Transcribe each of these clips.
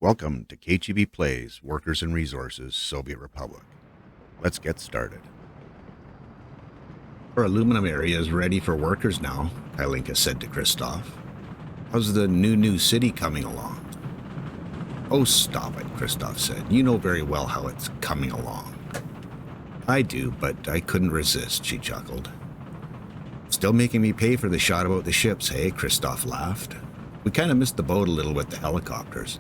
Welcome to kcheebplays, Workers and Resources, Soviet Republic. Let's get started. Our aluminum area is ready for workers now, Kalinka said to Christoph. How's the new city coming along? Oh, stop it, Christoph said. You know very well how it's coming along. I do, but I couldn't resist, she chuckled. Still making me pay for the shot about the ships, hey? Christoph laughed. We kind of missed the boat a little with the helicopters.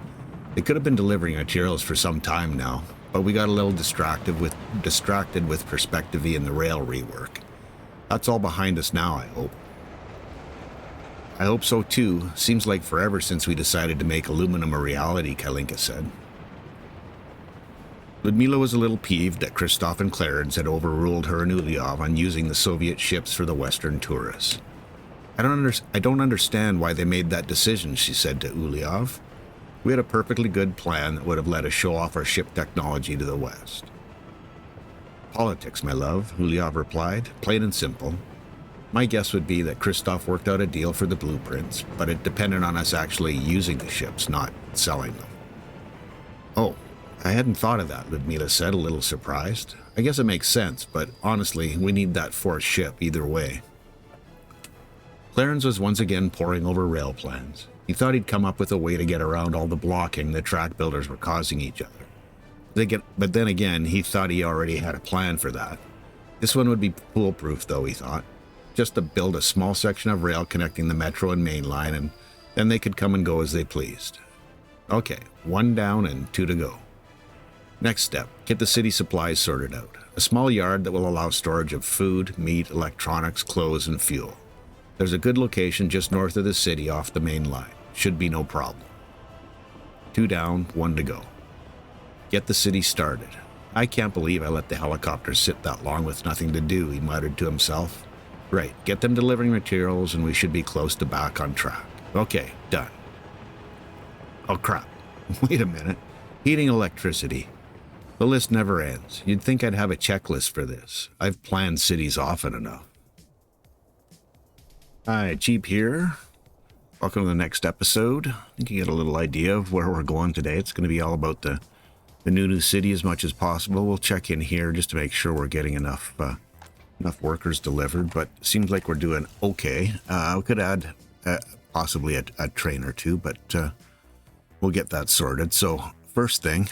They could have been delivering materials for some time now, but we got a little distracted with Perspectivey and the rail rework. That's all behind us now, I hope. I hope so too. Seems like forever since we decided to make aluminum a reality, Kalinka said. Ludmila was a little peeved that Christoph and Clarence had overruled her and Ulyov on using the Soviet ships for the Western tourists. I don't understand why they made that decision, she said to Ulyov. We had a perfectly good plan that would have let us show off our ship technology to the West. Politics, my love, Ulyov replied, plain and simple. My guess would be that Christoph worked out a deal for the blueprints, but it depended on us actually using the ships, not selling them. Oh, I hadn't thought of that, Ludmila said, a little surprised. I guess it makes sense, but honestly, we need that fourth ship either way. Clarence was once again poring over rail plans. He thought he'd come up with a way to get around all the blocking the track builders were causing each other. But then again, he thought he already had a plan for that. This one would be foolproof, though, he thought. Just to build a small section of rail connecting the metro and main line, and then they could come and go as they pleased. Okay, 1 down and 2 to go. Next step, get the city supplies sorted out. A small yard that will allow storage of food, meat, electronics, clothes, and fuel. There's a good location just north of the city off the main line. Should be no problem. 2 down, 1 to go. Get the city started. I can't believe I let the helicopters sit that long with nothing to do, he muttered to himself. Right, get them delivering materials and we should be close to back on track. Okay, done. Oh crap, wait a minute. Heating electricity. The list never ends. You'd think I'd have a checklist for this. I've planned cities often enough. Hi, Cheap here. Welcome to the next episode. I think you get a little idea of where we're going today. It's going to be all about the new city as much as possible. We'll check in here just to make sure we're getting enough workers delivered, but it seems like we're doing okay. We could add possibly a train or two, but we'll get that sorted. So first thing,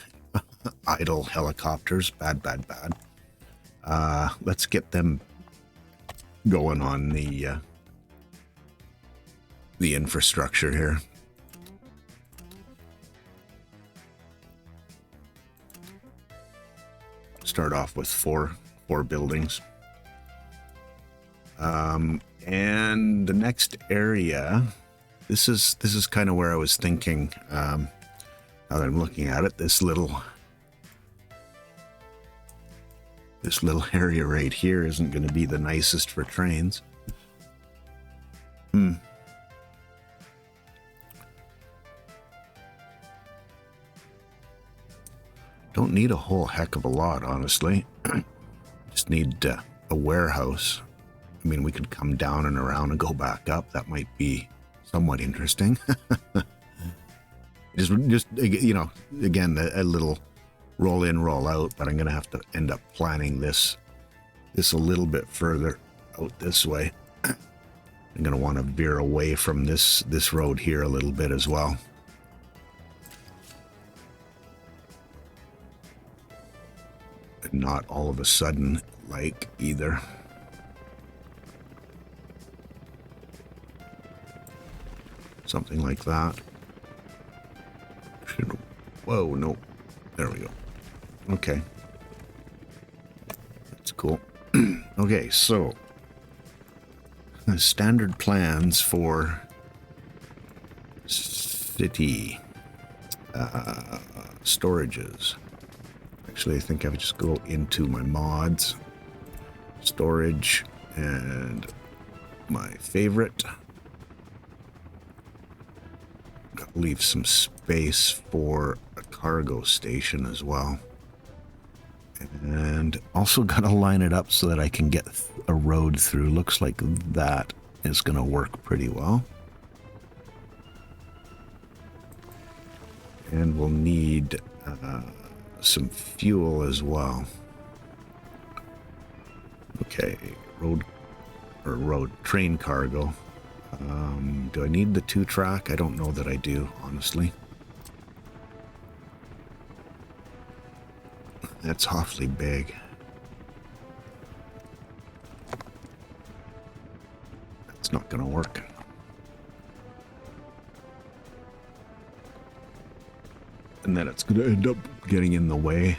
idle helicopters, bad. Let's get them going on the infrastructure here. Start off with four buildings. And the next area, this is kind of where I was thinking, now that I'm looking at it, this little area right here isn't going to be the nicest for trains. Don't need a whole heck of a lot, honestly. Just need a warehouse. I mean, we could come down and around and go back up. That might be somewhat interesting. just you know, again, a little roll in, roll out, but I'm going to have to end up planning this a little bit further out this way. I'm going to want to veer away from this road here a little bit as well. Not all of a sudden like either. Something like that. Whoa, no. There we go. Okay. That's cool. Okay, so standard plans for city storages. Actually, I think I would just go into my mods, storage, and my favorite. Leave some space for a cargo station as well. And also got to line it up so that I can get a road through. Looks like that is going to work pretty well. And we'll need some fuel as well. Okay, train cargo. Do I need the 2-track? I don't know that I do, honestly. That's awfully big. That's not going to work. And then it's going to end up getting in the way.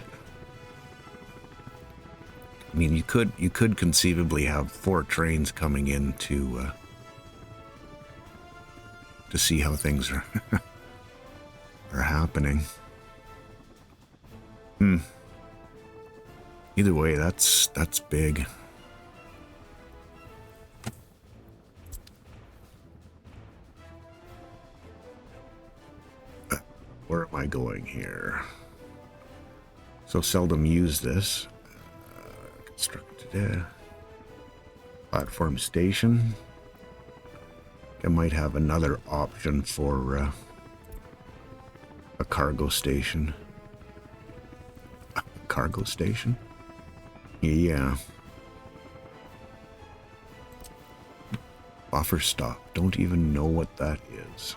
I mean, you could conceivably have 4 trains coming in to see how things are are happening. Either way, that's big. Where am I going here? So seldom use this. Constructed platform station. I might have another option for a cargo station. A cargo station? Yeah. Buffer stop. Don't even know what that is.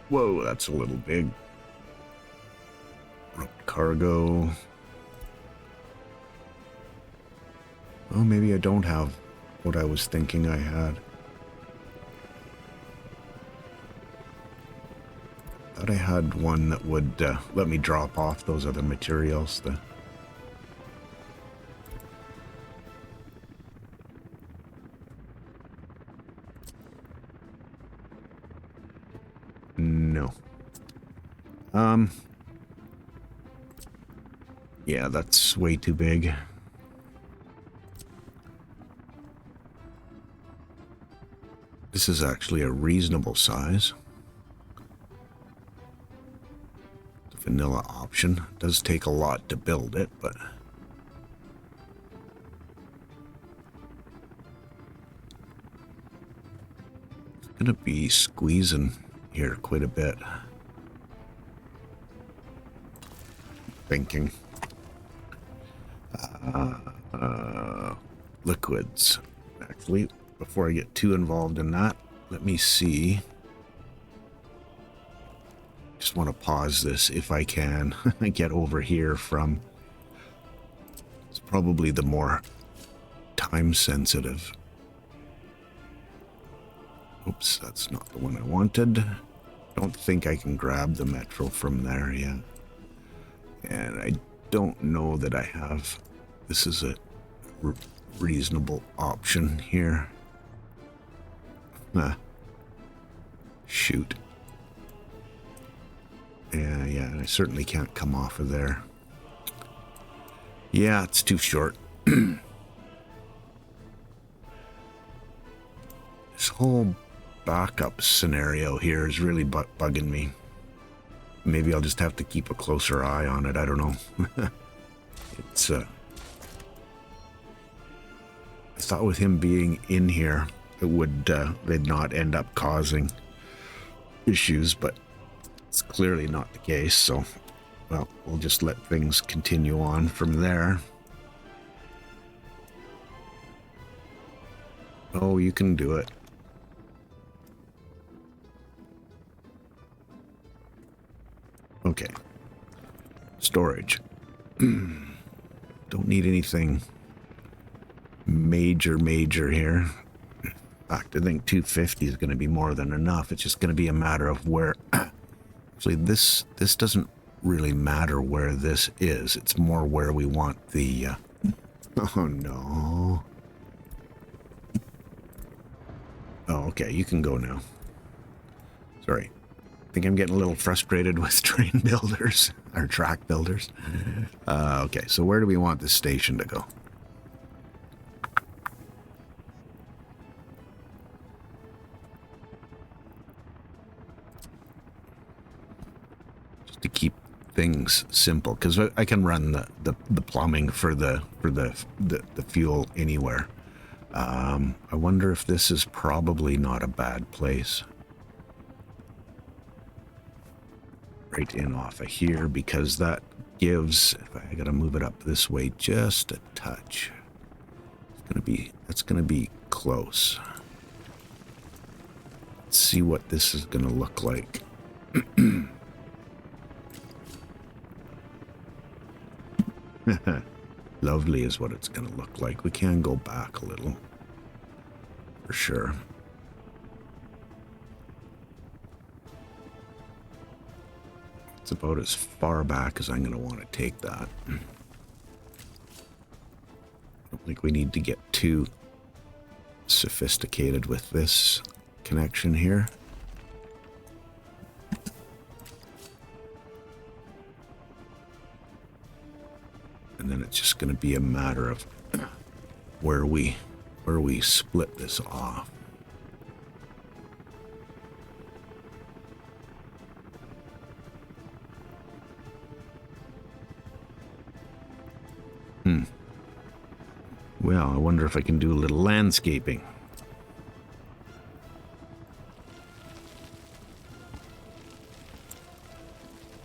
Whoa, that's a little big. Cargo. Oh, maybe I don't have what I was thinking I had. Thought I had one that would let me drop off those other materials. No. Yeah, that's way too big. This is actually a reasonable size. The vanilla option. It does take a lot to build it, but it's gonna be squeezing here quite a bit. Thinking. Liquids. Actually, before I get too involved in that, let me see. Just want to pause this if I can. Get over here from. It's probably the more time sensitive. Oops, that's not the one I wanted. Don't think I can grab the metro from there yet. And I don't know that I have. This is a reasonable option here. Shoot. Yeah, I certainly can't come off of there. Yeah, it's too short. This whole backup scenario here is really bugging me. Maybe I'll just have to keep a closer eye on it. I don't know. It's I thought with him being in here, it would they'd not end up causing issues, but it's clearly not the case. So, well, we'll just let things continue on from there. Oh, you can do it. Okay. Storage. Don't need anything major here. In fact, I think 250 is going to be more than enough. It's just going to be a matter of where. Actually, this doesn't really matter where this is. It's more where we want the. Oh no. Oh, okay. You can go now. Sorry. I think I'm getting a little frustrated with train builders, or track builders. Okay, so where do we want this station to go? Just to keep things simple, because I can run the plumbing for the fuel anywhere. I wonder if this is probably not a bad place. Right in off of here, because that gives, if I gotta move it up this way just a touch. That's gonna be close. Let's see what this is gonna look like. Lovely is what it's gonna look like. We can go back a little, for sure. It's about as far back as I'm gonna want to take that. I don't think we need to get too sophisticated with this connection here. And then it's just going to be a matter of where we split this off. Well, I wonder if I can do a little landscaping.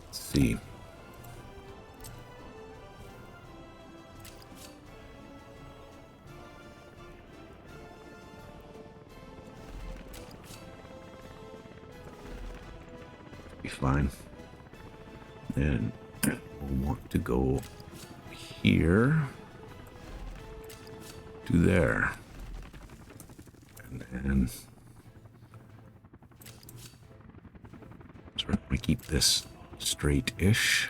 Let's see. Be fine. Then we'll want to go here to there, and then sort of keep this straight-ish.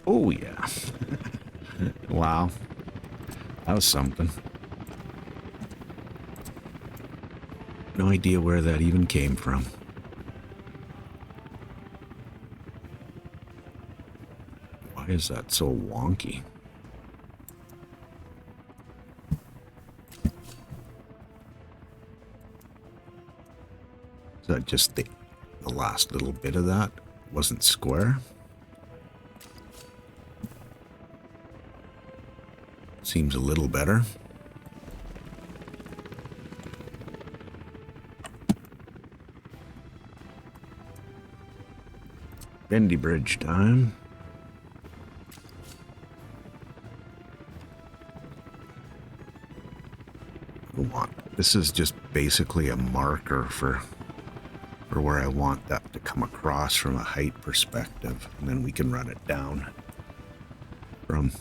Oh, yeah. Wow. That was something. No idea where that even came from. Why is that so wonky? Is that just the last little bit of that wasn't square? Seems a little better. Bendy bridge time. This is just basically a marker for where I want that to come across from a height perspective, and then we can run it down from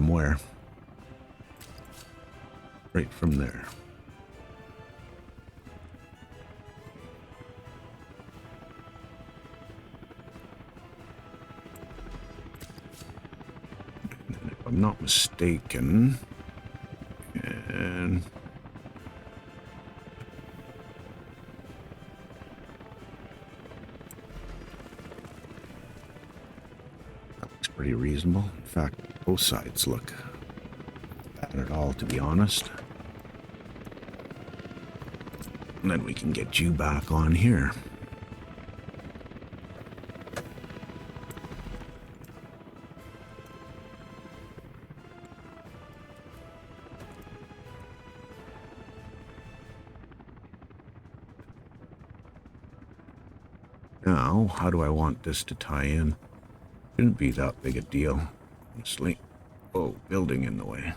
where? Right from there. And if I'm not mistaken, and that looks pretty reasonable. In fact, both sides look bad at all, to be honest. And then we can get you back on here. Now, how do I want this to tie in? Shouldn't be that big a deal, honestly. Oh, building in the way.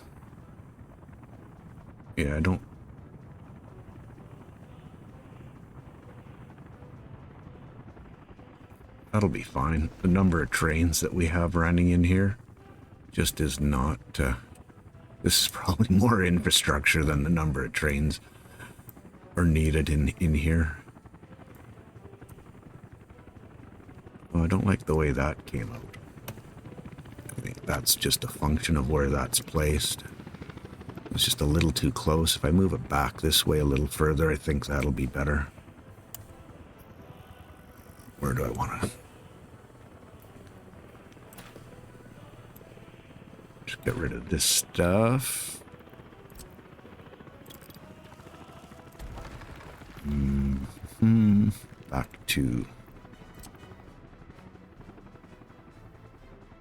Yeah, I don't... That'll be fine. The number of trains that we have running in here just is not... this is probably more infrastructure than the number of trains are needed in here. Oh, I don't like the way that came out. I think that's just a function of where that's placed. It's just a little too close. If I move it back this way a little further, I think that'll be better. Where do I want to? Just get rid of this stuff. Back to...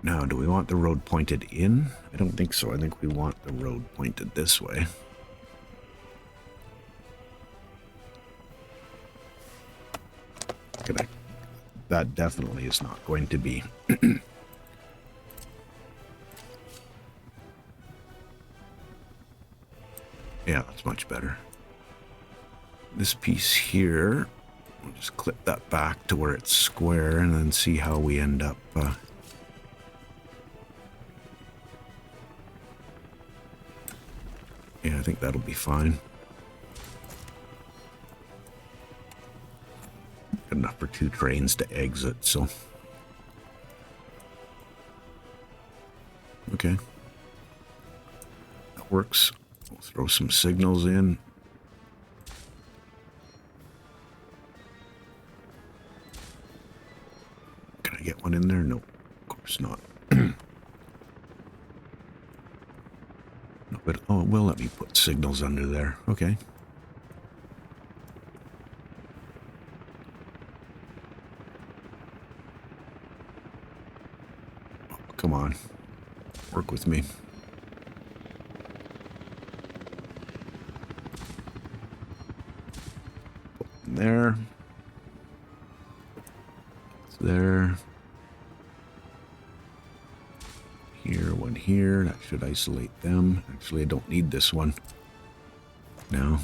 Now, do we want the road pointed in? I don't think so. I think we want the road pointed this way. That definitely is not going to be. Yeah, that's much better. This piece here, we'll just clip that back to where it's square and then see how we end up. Yeah, I think that'll be fine. Good enough for 2 trains to exit, so. Okay. That works. We'll throw some signals in. Can I get one in there? No, of course not. No, but, oh, it will let me put signals under there. Okay. Oh, come on. Work with me. There. It's there. Here, one here. That should isolate them. Actually, I don't need this one. No.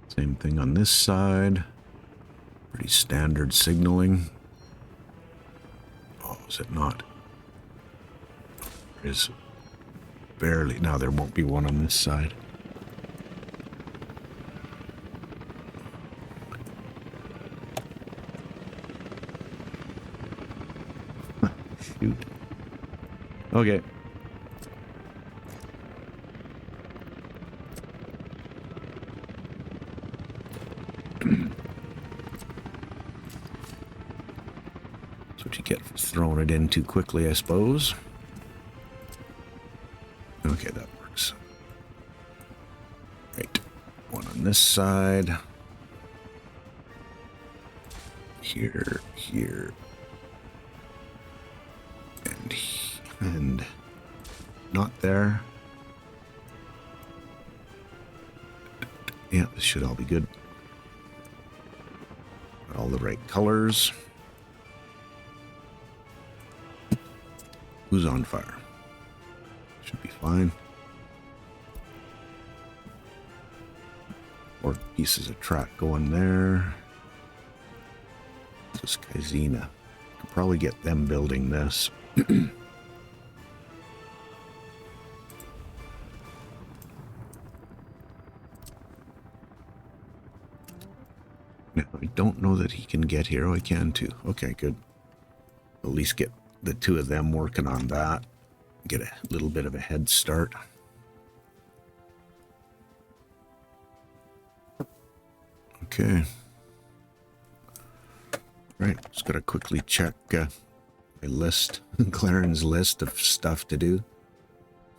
Same thing on this side. Pretty standard signaling. Oh, is it not? There is barely. Now there won't be one on this side. Shoot. Okay. That's what you get for throwing it in too quickly, I suppose. Okay, that works. Right. One on this side. Here, here. And not there. Yeah, this should all be good. All the right colors. Who's on fire? Should be fine. 4 pieces of track going there. This is Kaizina. Could probably get them building this. Now, I don't know that he can get here. Oh, I can too. Okay, good. At least get the 2 of them working on that. Get a little bit of a head start. Okay. Right, just gotta quickly check my list, Claren's list of stuff to do.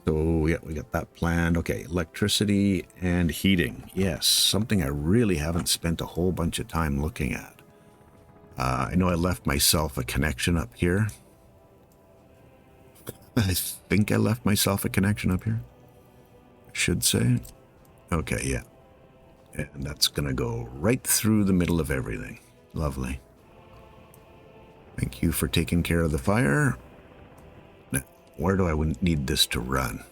So yeah, we got that planned. Okay, electricity and heating. Yes, something I really haven't spent a whole bunch of time looking at. I know I left myself a connection up here. I think I left myself a connection up here. I should say. Okay, yeah. And that's going to go right through the middle of everything. Lovely. Thank you for taking care of the fire. Now, where do I need this to run?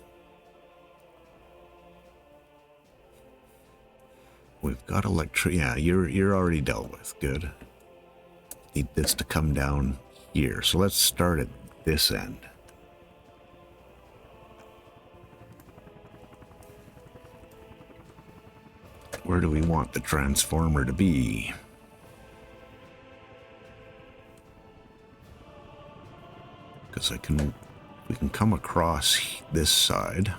We've got electric. Yeah, you're already dealt with. Good. Need this to come down here. So let's start at this end. where do we want the transformer to be? Because we can come across this side.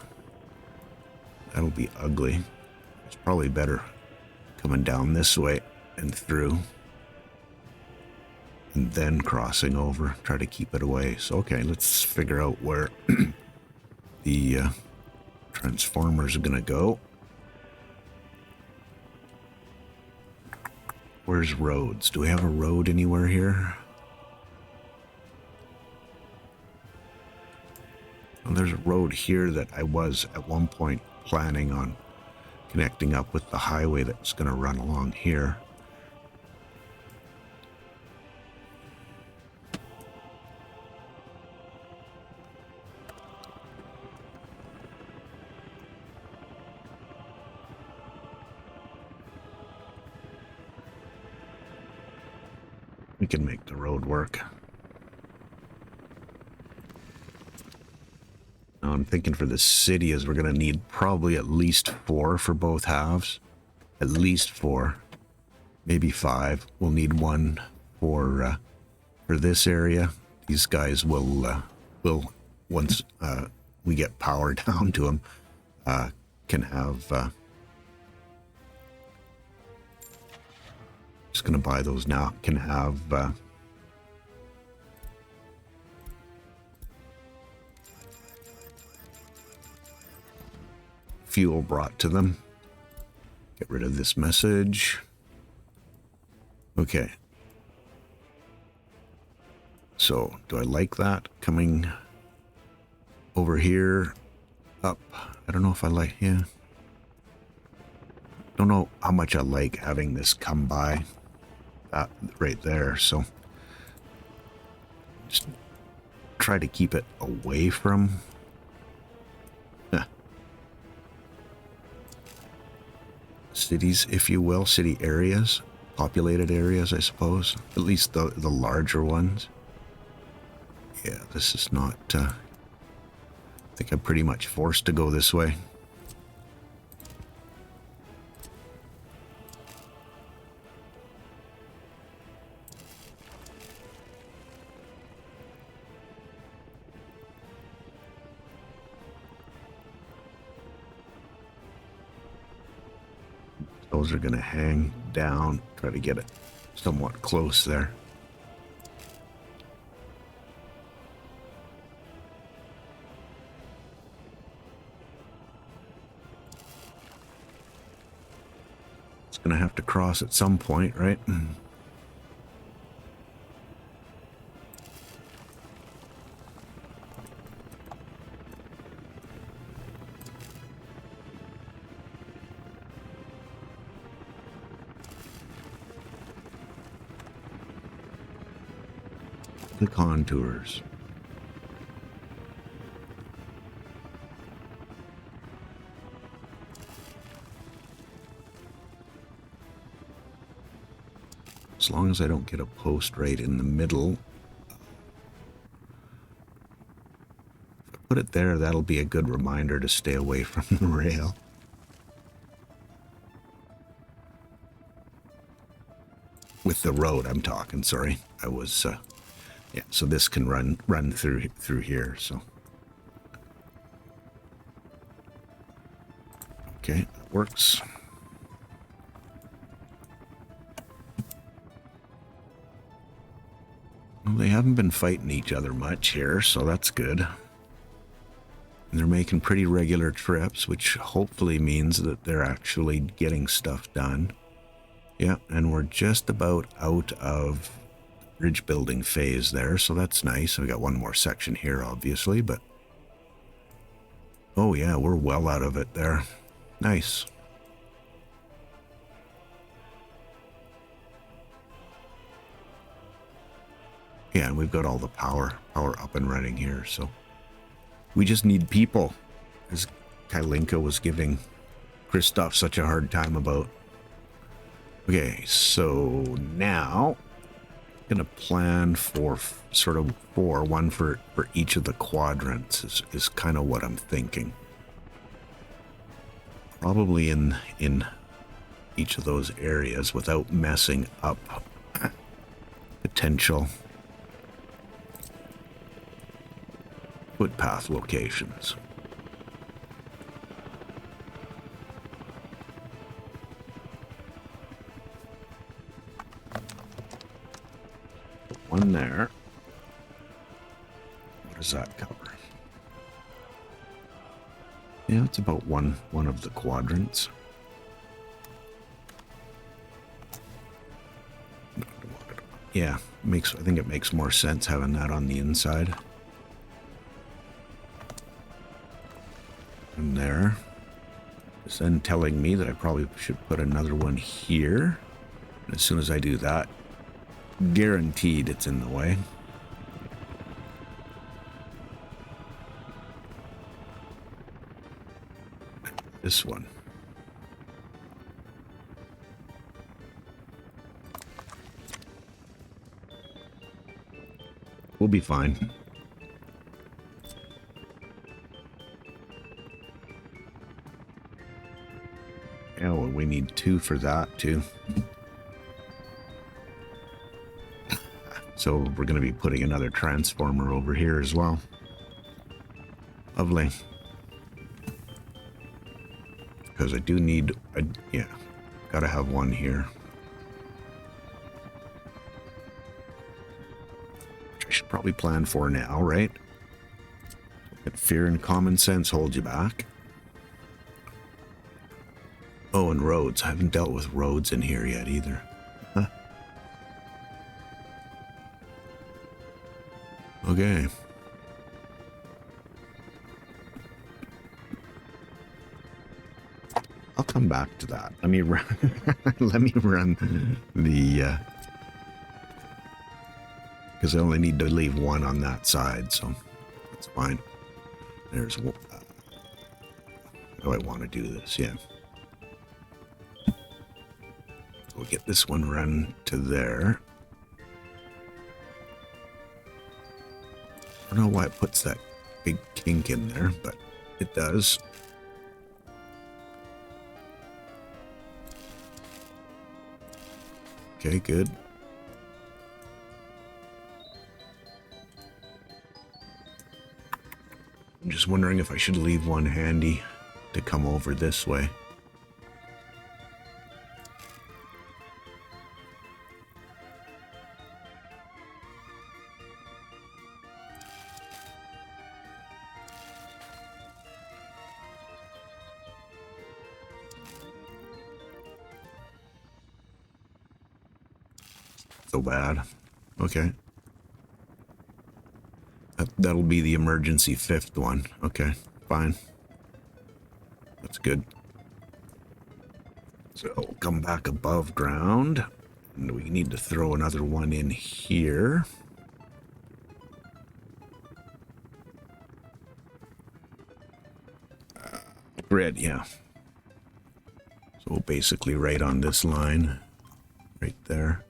That'll be ugly. It's probably better coming down this way and through. And then crossing over. Try to keep it away. So, okay, let's figure out where the transformers are going to go. Where's roads? Do we have a road anywhere here? Well, there's a road here that I was at one point planning on connecting up with the highway that's going to run along here. We can make the road work. Now I'm thinking for the city is we're going to need probably at least 4 for both halves. At least 4. Maybe 5. We'll need 1 for this area. These guys will once we get power down to them, can have... just going to buy those now. Can have fuel brought to them. Get rid of this message. Okay. So, do I like that? Coming over here, up. I don't know if I like, yeah. Don't know how much I like having this come by. Right there, so just try to keep it away from cities, if you will, city areas, populated areas, I suppose, at least the larger ones. Yeah, this is not, I think I'm pretty much forced to go this way. Those are going to hang down, try to get it somewhat close there. It's going to have to cross at some point, right? The contours. As long as I don't get a post right in the middle. If I put it there, that'll be a good reminder to stay away from the rail. With the road, I'm talking, sorry. I was, yeah, so this can run through here, so. Okay, that works. Well, they haven't been fighting each other much here, so that's good. And they're making pretty regular trips, which hopefully means that they're actually getting stuff done. Yeah, and we're just about out of bridge building phase there, so that's nice. We got one more section here, obviously, but oh yeah, we're well out of it there. Nice. Yeah, and we've got all the power up and running here, so we just need people, as Kylinka was giving Christoph such a hard time about. Okay, so now I'm gonna plan for sort of one for each of the quadrants is kind of what I'm thinking. Probably in each of those areas without messing up potential footpath locations. One there. What does that cover? Yeah, it's about one of the quadrants. Yeah, I think it makes more sense having that on the inside. And there. It's then telling me that I probably should put another one here. And as soon as I do that, guaranteed it's in the way. This one. We'll be fine. Yeah, well, we need 2 for that too. So we're going to be putting another transformer over here as well. Lovely. Because I do need, yeah, gotta have one here. Which I should probably plan for now, right? But fear and common sense hold you back. Oh, and roads. I haven't dealt with roads in here yet either. Huh. Okay. I'll come back to that. Let me run. Let me run the. Because I only need to leave one on that side, so that's fine. There's one. How do I want to do this? Yeah. We'll get this one run to there. I don't know why it puts that big kink in there, but it does. Okay, good. I'm just wondering if I should leave one handy to come over this way. So bad. Okay. That'll be the emergency 5th one. Okay, fine. That's good. So we'll come back above ground. And we need to throw another one in here. Grid, yeah. So basically right on this line. Right there.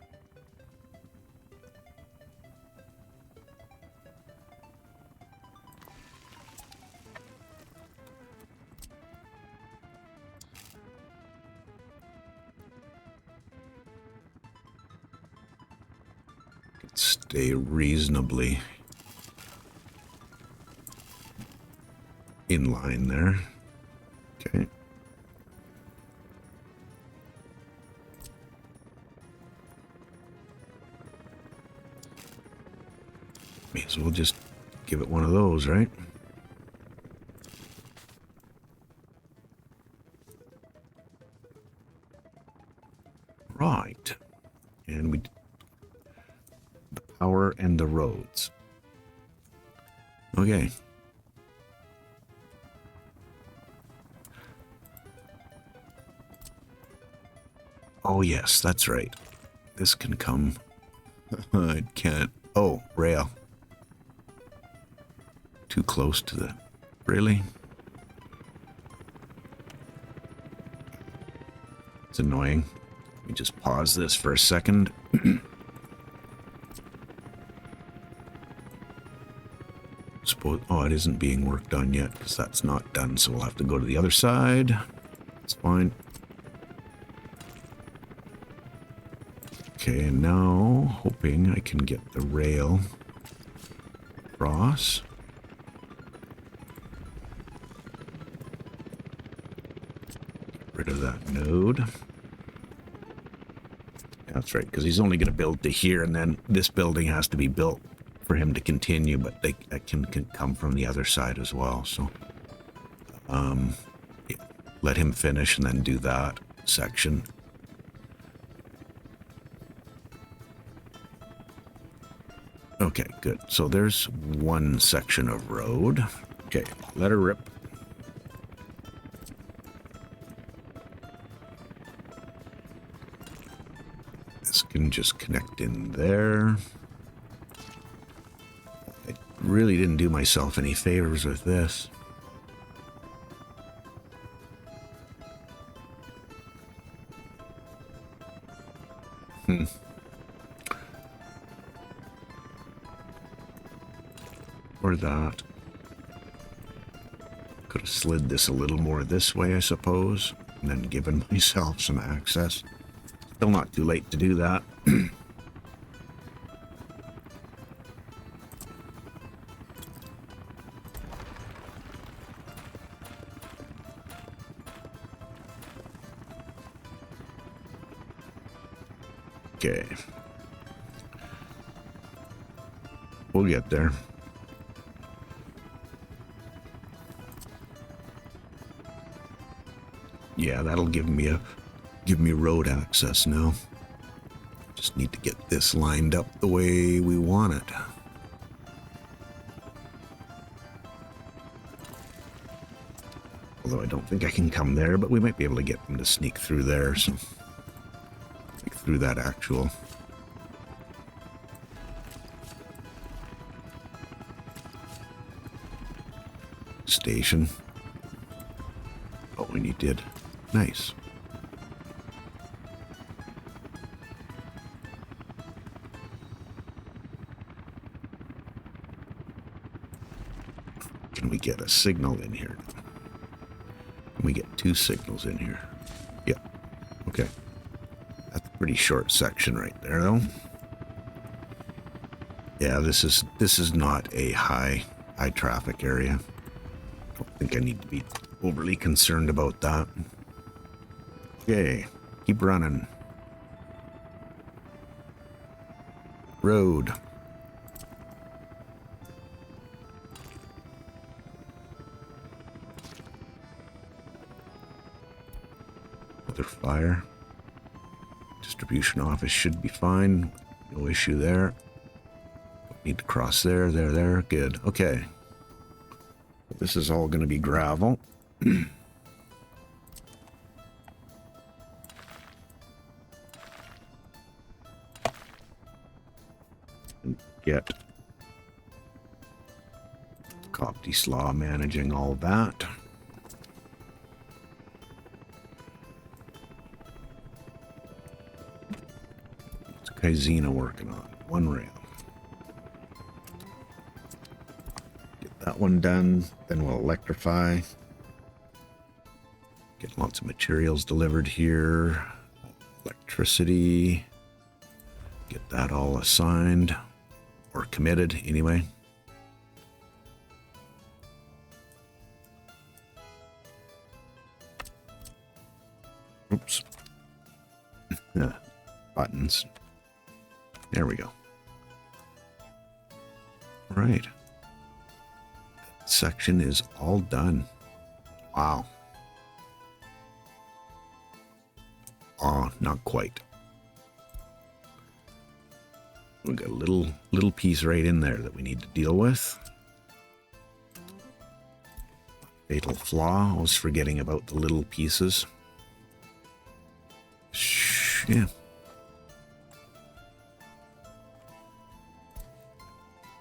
Stay reasonably in line there. Okay. May as well just give it one of those, right? Right. And we... the power and the roads. Okay. Oh, yes, that's right. This can come. It can't. Oh, rail. Too close to the... Really? It's annoying. Let me just pause this for a second. Suppose... Oh, it isn't being worked on yet because that's not done, so we'll have to go to the other side. It's fine. Okay, and now hoping I can get the rail across. Get rid of that node. That's right, because he's only going to build to here, and then this building has to be built for him to continue, but that can come from the other side as well. So, yeah, let him finish and then do that section. Okay, good. So there's one section of road. Okay, let her rip. This can just connect in there. I really didn't do myself any favors with this. Or that. Could have slid this a little more this way, I suppose, and then given myself some access. Still not too late to do that. Okay. We'll get there. Yeah, that'll give me road access now. Just need to get this lined up the way we want it. Although I don't think I can come there, but we might be able to get them to sneak through there, so sneak through that actual station. Oh, and you did. Nice. Can we get a signal in here? Can we get two signals in here? Yep. Okay. That's a pretty short section right there, though. Yeah, this is not a high traffic area. Don't think I need to be overly concerned about that. Okay, keep running. Road. Another fire. Distribution office should be fine. No issue there. Don't need to cross there, there. Good. Okay. This is all going to be gravel. Get Copty Slaw managing all that. What's Kaizina working on? One rail. Get that one done, then we'll electrify. Get lots of materials delivered here. Electricity. Get that all assigned. Or committed, anyway. Oops. Buttons. There we go. Right. That section is all done. Wow. Oh, not quite. We've got a little piece right in there that we need to deal with. Fatal flaw. I was forgetting about the little pieces. Yeah.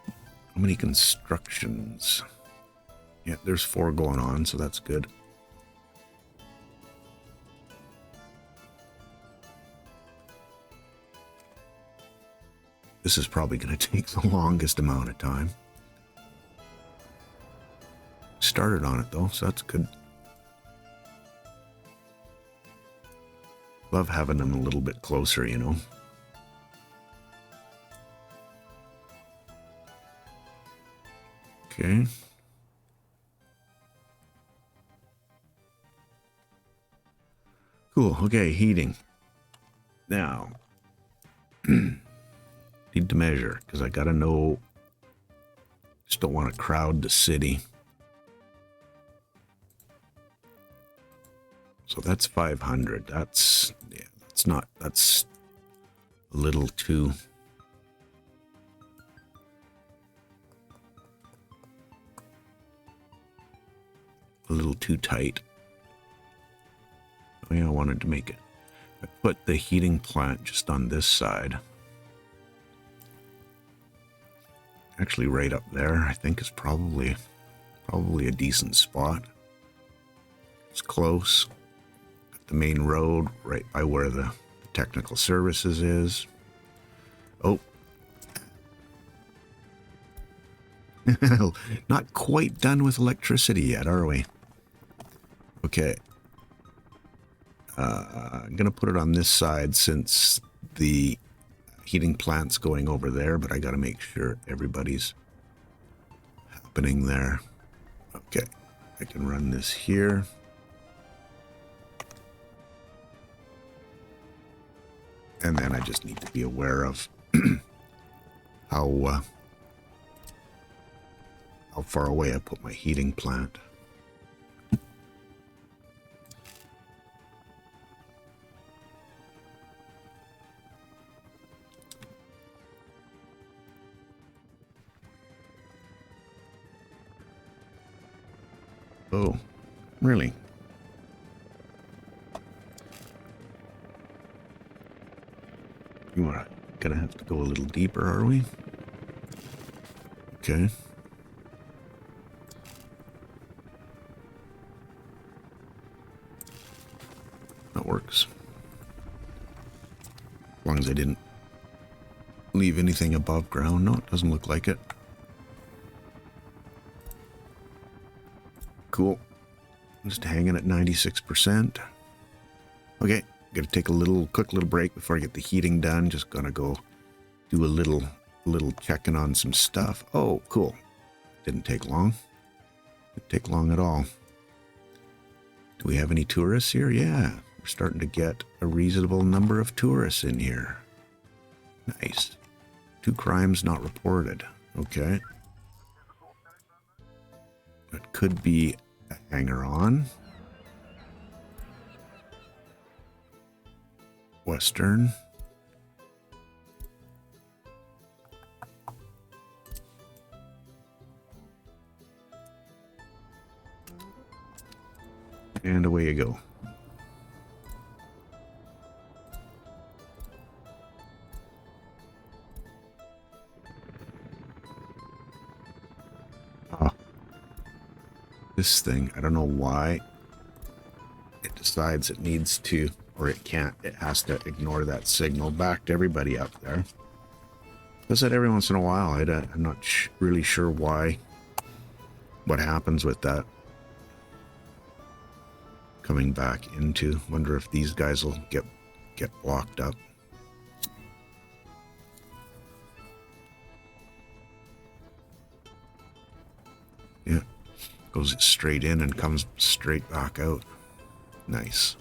How many constructions? Yeah, there's 4 going on, so that's good. This is probably going to take the longest amount of time. Started on it though, so that's good. Love having them a little bit closer, you know. Okay. Cool. Okay, heating. Now, need to measure because I gotta know. Just don't want to crowd the city. So that's 500. That's, yeah, that's not, that's a little too. A little too tight. Oh yeah, I wanted to make it. I put the heating plant just on this side. Actually, right up there, I think is probably a decent spot. It's close. Got the main road right by where the technical services is. Oh. Not quite done with electricity yet, are we? Okay. I'm going to put it on this side since the heating plant's going over there, but I got to make sure everybody's happening there. Okay. I can run this here. And then I just need to be aware of how far away I put my heating plant. Oh, really? We're gonna have to go a little deeper, are we? Okay. That works. As long as I didn't leave anything above ground. No, it doesn't look like it. Cool. Just hanging at 96%. Okay, gotta take a quick little break before I get the heating done. Just gonna go do a little checking on some stuff. Oh, cool. Didn't take long. Didn't take long at all. Do we have any tourists here? Yeah, we're starting to get a reasonable number of tourists in here. Nice. 2 crimes not reported. Okay. That could be a hanger-on. Western. And away you go. This thing, I don't know why it decides it needs to, or it can't, it has to ignore that signal. Back to everybody up there. Does that every once in a while. I'm not really sure why, what happens with that. Coming back into, wonder if these guys will get blocked up. Yeah. Goes straight in and comes straight back out. Nice.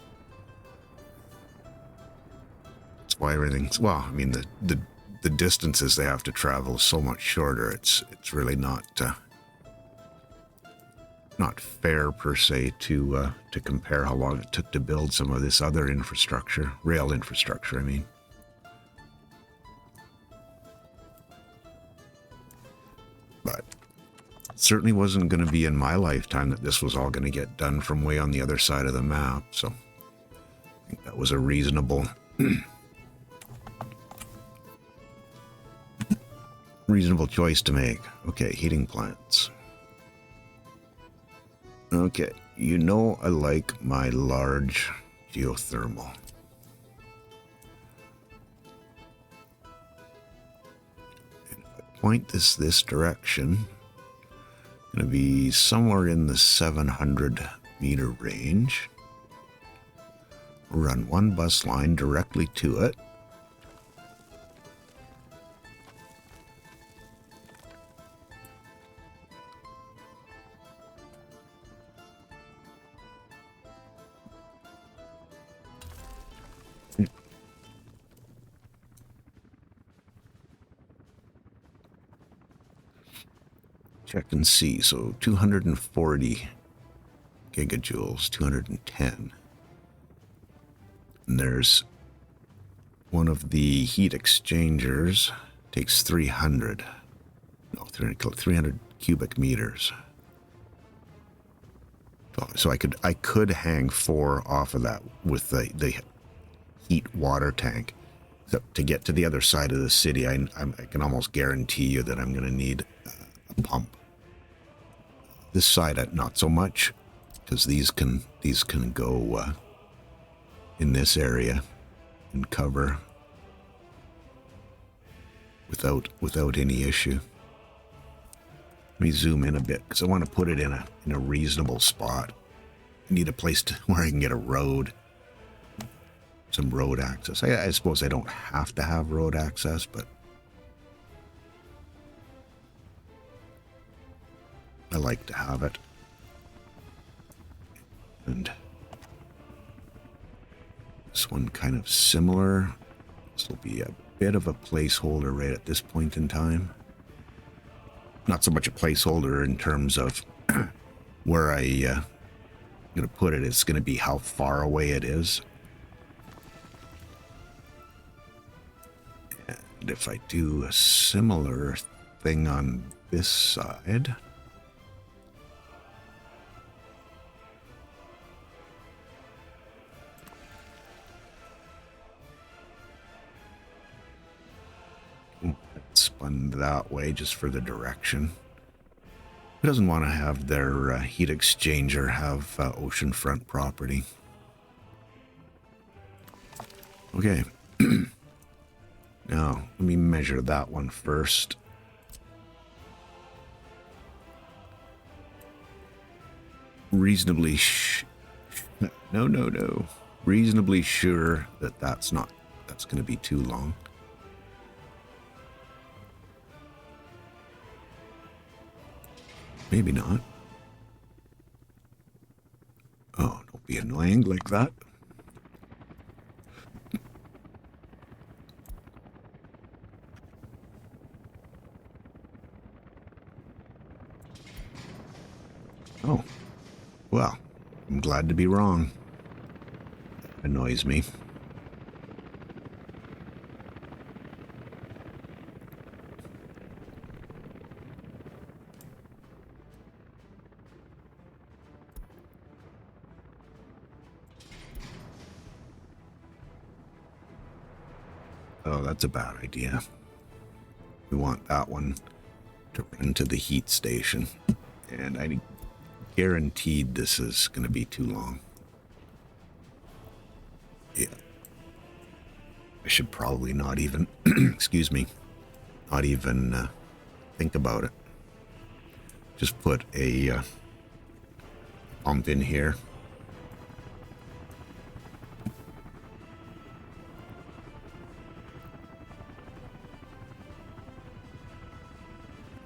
That's why everything's, well, I mean, the distances they have to travel is so much shorter. It's really not fair per se to compare how long it took to build some of this other infrastructure, rail infrastructure, I mean. But certainly wasn't going to be in my lifetime that this was all going to get done from way on the other side of the map. So I think that was a reasonable choice to make. Okay, heating plants. Okay, you know I like my large geothermal. And if I point this direction, going to be somewhere in the 700 meter range. Run one bus line directly to it. check and see. So 240 gigajoules, 210. And there's one of the heat exchangers takes 300. No, 300 cubic meters. So I could hang 4 off of that with the heat water tank. Except to get to the other side of the city, I can almost guarantee you that I'm going to need a pump. This side, not so much, because these can go in this area and cover without any issue. Let me zoom in a bit because I want to put it in a reasonable spot. I need a place where I can get a road, some road access. I suppose I don't have to have road access, but I like to have it. And this one kind of similar. This will be a bit of a placeholder right at this point in time. Not so much a placeholder in terms of where I'm going to put it. It's going to be how far away it is. And if I do a similar thing on this side, spun that way just for the direction. Who doesn't want to have their heat exchanger have oceanfront property? Okay. Now, let me measure that one first. Reasonably no. Reasonably sure that that's going to be too long. Maybe not. Oh, don't be annoying like that. Oh, well, I'm glad to be wrong. Annoys me. Oh, that's a bad idea. We want that one to run to the heat station. And I guaranteed this is going to be too long. Yeah. I should probably not even, excuse me, not even think about it. Just put a pump in here.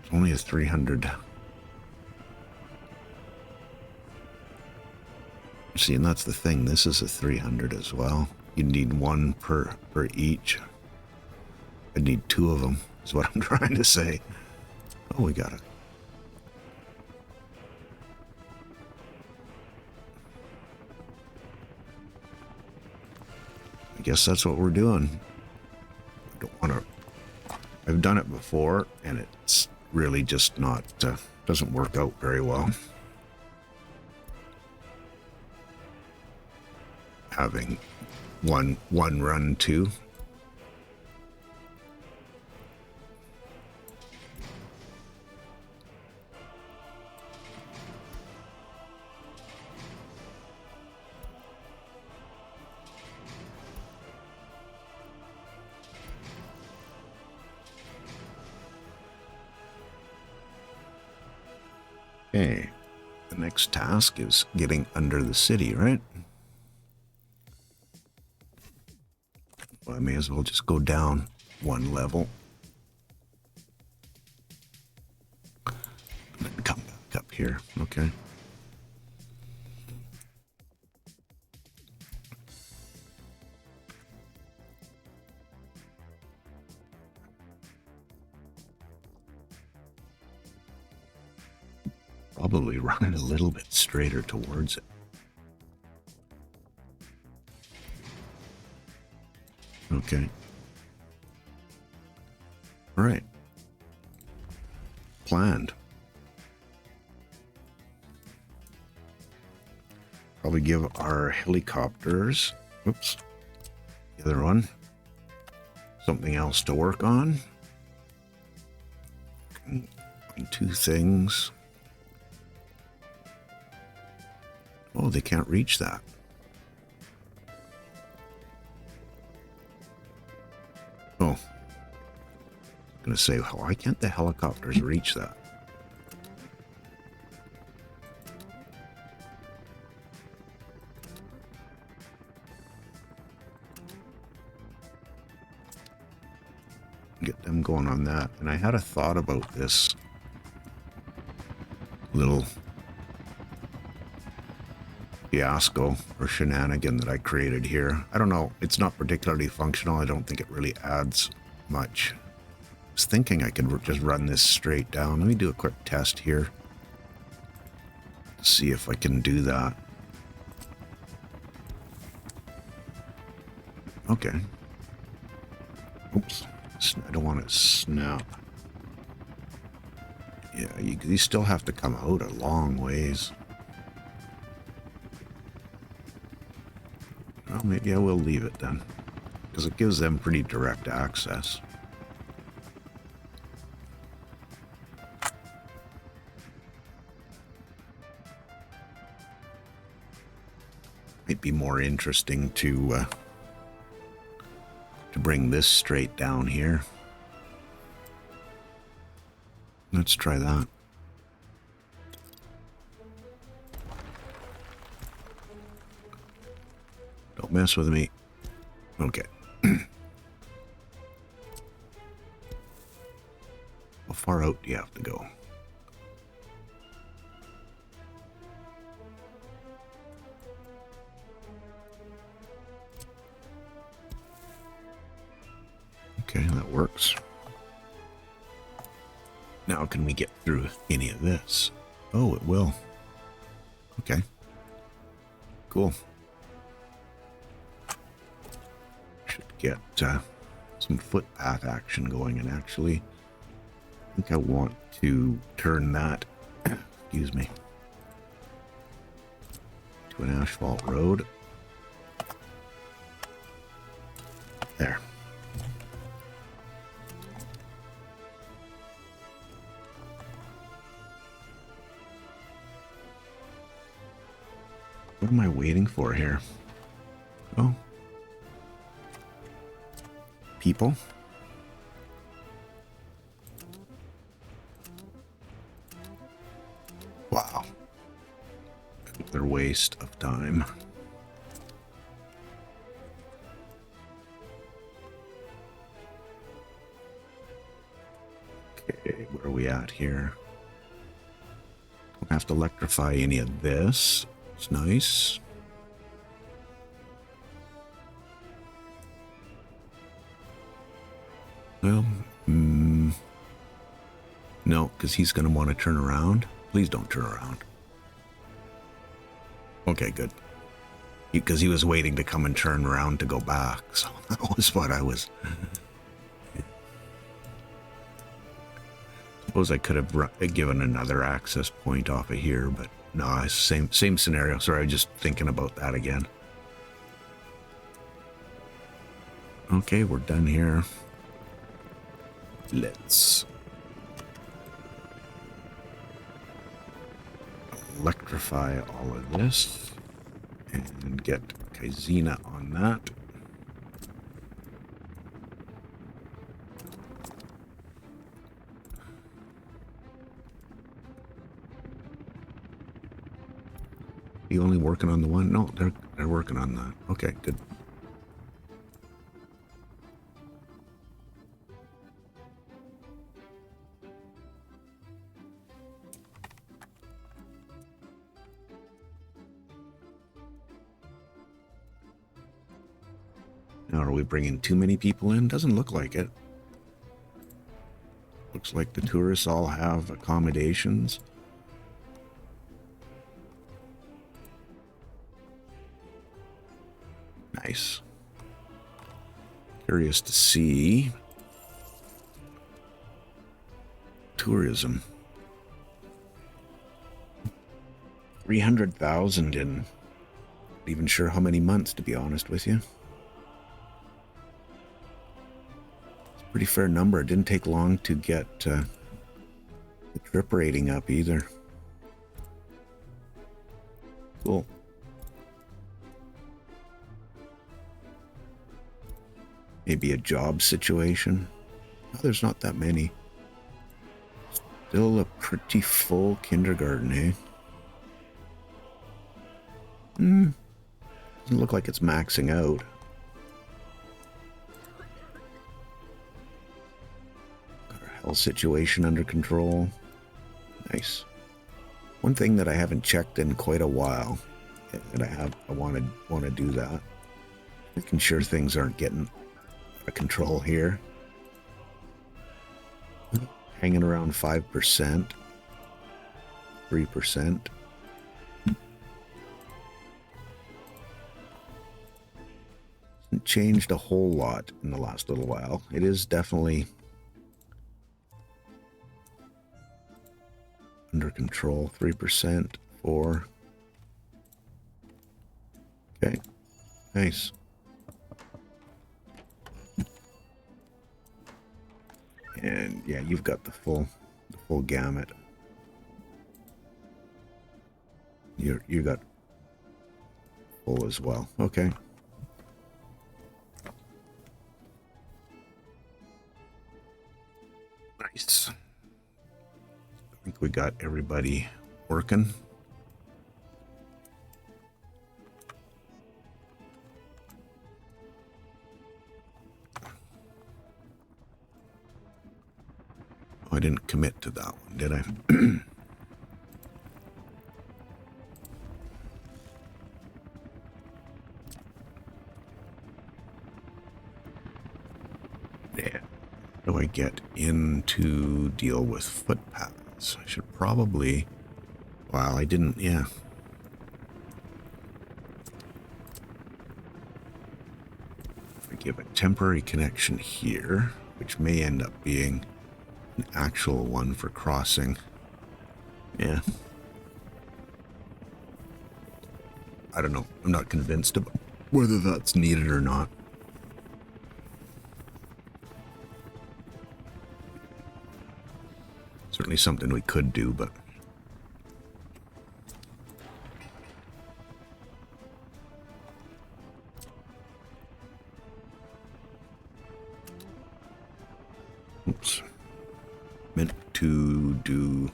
It's only a 300. See, and that's the thing. This is a 300 as well. You need one per each. I need 2 of them, is what I'm trying to say. Oh, we got it. I guess that's what we're doing. I don't want to... I've done it before, and it's really just not... doesn't work out very well. Having one run too. Okay, the next task is getting under the city, right? Well, I may as well just go down 1 level. And then come back up here, okay? Probably run it a little bit straighter towards it. Okay. All right. Planned. Probably give our helicopters, oops, the other one, something else to work on. And two things. Oh, they can't reach that. Oh, I'm gonna say, why can't the helicopters reach that? Get them going on that. And I had a thought about this little fiasco or shenanigan that I created here. I don't know. It's not particularly functional. I don't think it really adds much. I was thinking I could just run this straight down. Let me do a quick test here. See if I can do that. Okay. Oops. I don't want to snap. Yeah, you still have to come out a long ways. Well, maybe I will leave it then, because it gives them pretty direct access. Might be more interesting to bring this straight down here. Let's try that. Don't mess with me. Okay. How far out do you have to go? Okay, that works. Now, can we get through any of this? Oh, it will. Okay. Cool. Should get some footpath action going, and actually, I think I want to turn that, excuse me, to an asphalt road. There. What am I waiting for here? Oh. People. Wow. Another waste of time. Okay, where are we at here? Don't have to electrify any of this. It's nice. Well, no, because he's going to want to turn around. Please don't turn around. Okay, good. Because he was waiting to come and turn around to go back. So that was what I was... Suppose I could have given another access point off of here, but no, same scenario. Sorry, I was just thinking about that again. Okay, we're done here. Let's electrify all of this and get Kaizina on that. You only working on the one? No, they're working on that. Okay, good. Now, are we bringing too many people in? Doesn't look like it. Looks like the tourists all have accommodations. Nice. Curious to see. Tourism. 300,000 in. Not even sure how many months, to be honest with you. It's a pretty fair number. It didn't take long to get the trip rating up either. Cool. Maybe a job situation. Oh, there's not that many. Still a pretty full kindergarten, eh? Doesn't look like it's maxing out. Got our health situation under control. Nice. One thing that I haven't checked in quite a while, and I want to do that. Making sure things aren't getting out of control here. Hanging around 5%, 3%. Hasn't changed a whole lot in the last little while. It is definitely under control. 3%, 4%. Okay, nice. And yeah, you've got the full gamut. You got full as well. Okay. Nice. I think we got everybody working. I didn't commit to that one, did I? Yeah. How do I get in to deal with footpaths? I should probably... Well, I didn't... Yeah. I give a temporary connection here, which may end up being an actual one for crossing. Yeah. I don't know. I'm not convinced about whether that's needed or not. Certainly something we could do, but... Oops. Meant to do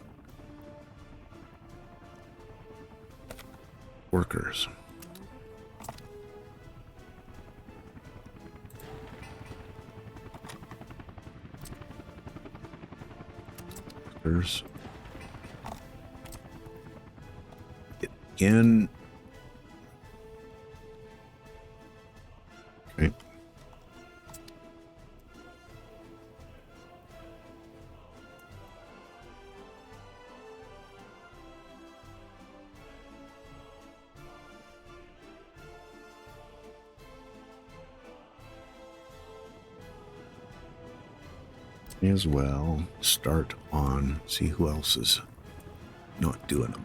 workers. Workers. Again. Okay. As well, start on, see who else is not doing a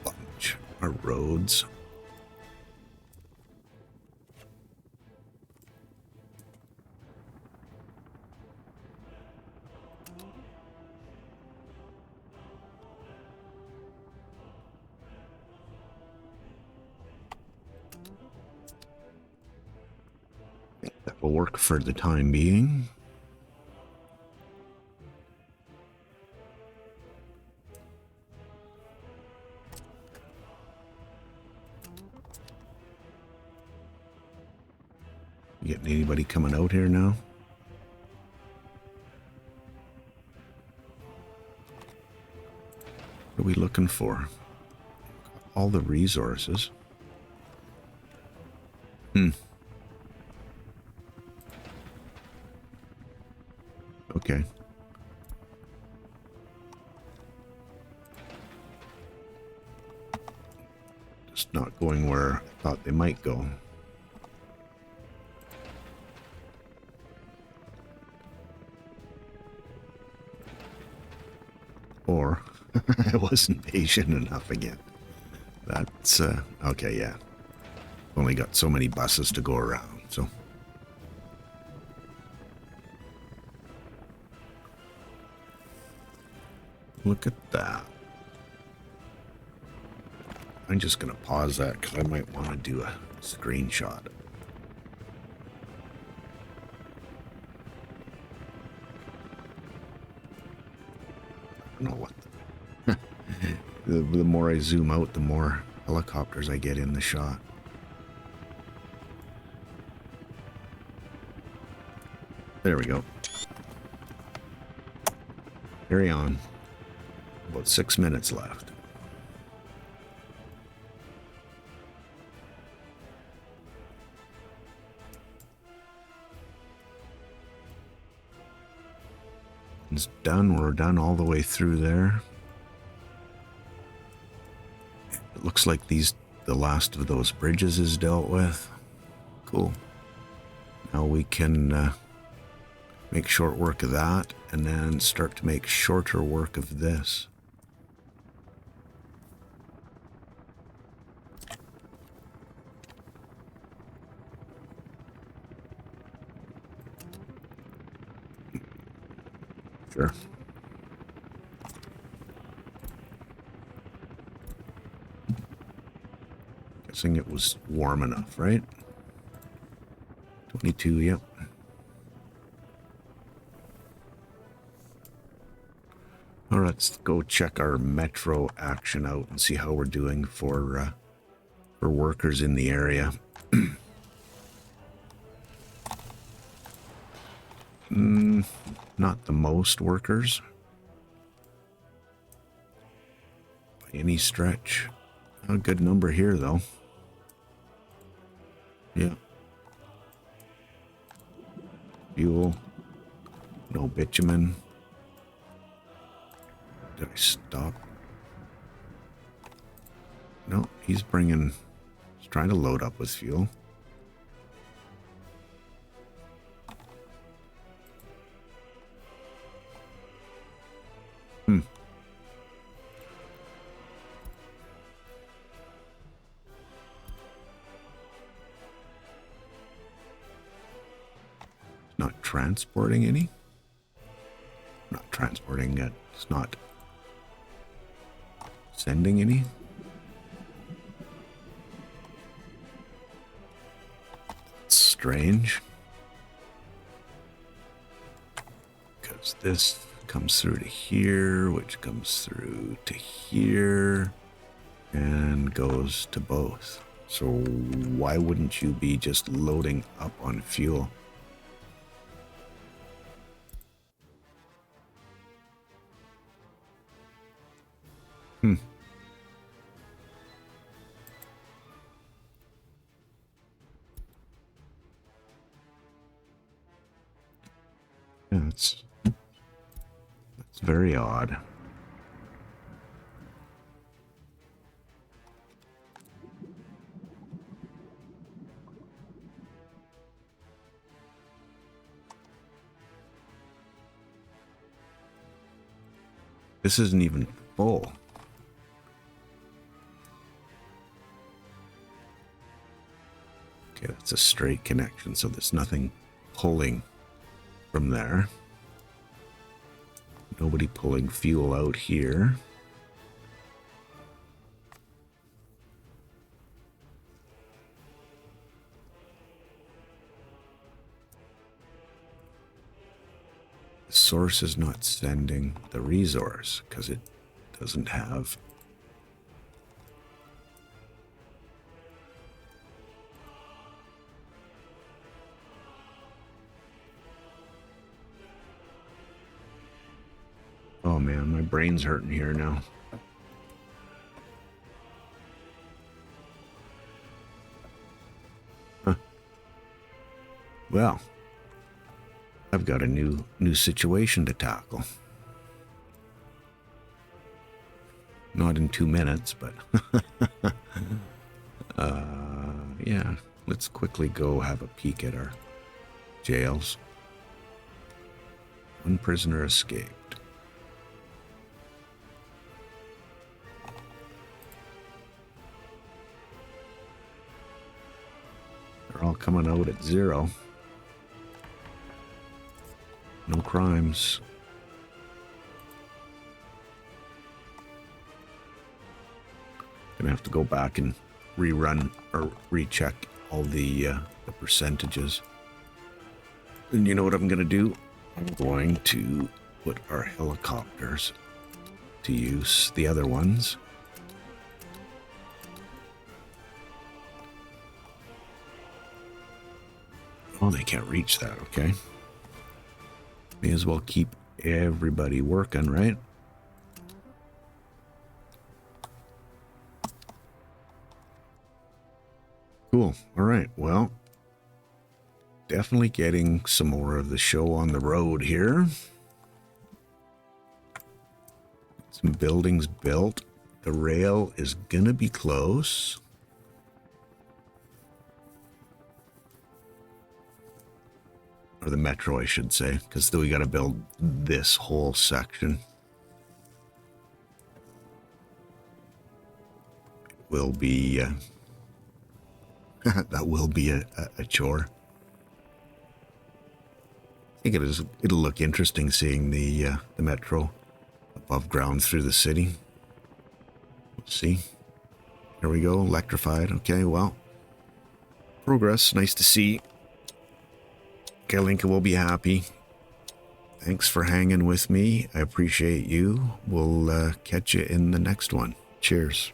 bunch. Our roads. I think that will work for the time being. Getting anybody coming out here now? What are we looking for? All the resources. Okay. Just not going where I thought they might go. more. I wasn't patient enough again. That's, okay, yeah. Only got so many buses to go around, so. Look at that. I'm just going to pause that because I might want to do a screenshot. I don't know what. The more I zoom out, the more helicopters I get in the shot. There we go. Carry on. About 6 minutes left. It's done. We're done all the way through there. It looks like the last of those bridges is dealt with. Cool. Now we can make short work of that and then start to make shorter work of this. Sure. Guessing it was warm enough, right? 22, yep. All right, let's go check our metro action out and see how we're doing for workers in the area. Not the most workers by any stretch. A good number here, though. Yeah. Fuel. No bitumen. Did I stop? No, he's trying to load up with fuel. Not transporting any? Not transporting it. It's not sending any? It's strange. Because this comes through to here, which comes through to here, and goes to both. So why wouldn't you be just loading up on fuel? Yeah, that's very odd. This isn't even full. Okay, that's a straight connection, so there's nothing pulling from there. Nobody pulling fuel out here. The source is not sending the resource because it doesn't have. Oh man, my brain's hurting here now. Huh. Well, I've got a new situation to tackle. Not in 2 minutes, but yeah, let's quickly go have a peek at our jails. One prisoner escaped. They're all coming out at 0. No crimes. Gonna have to go back and rerun or recheck all the percentages. And you know what I'm gonna do? I'm going to put our helicopters to use, the other ones. Oh, they can't reach that, okay. May as well keep everybody working, right? Cool. All right. Well, definitely getting some more of the show on the road here. Some buildings built. The rail is going to be close. Or the metro, I should say, because we got to build this whole section. It will be... that will be a chore. I think it'll look interesting seeing the metro above ground through the city. Let's see. There we go, electrified. Okay, well, progress. Nice to see. Kalinka will be happy. Thanks for hanging with me. I appreciate you. We'll catch you in the next one. Cheers.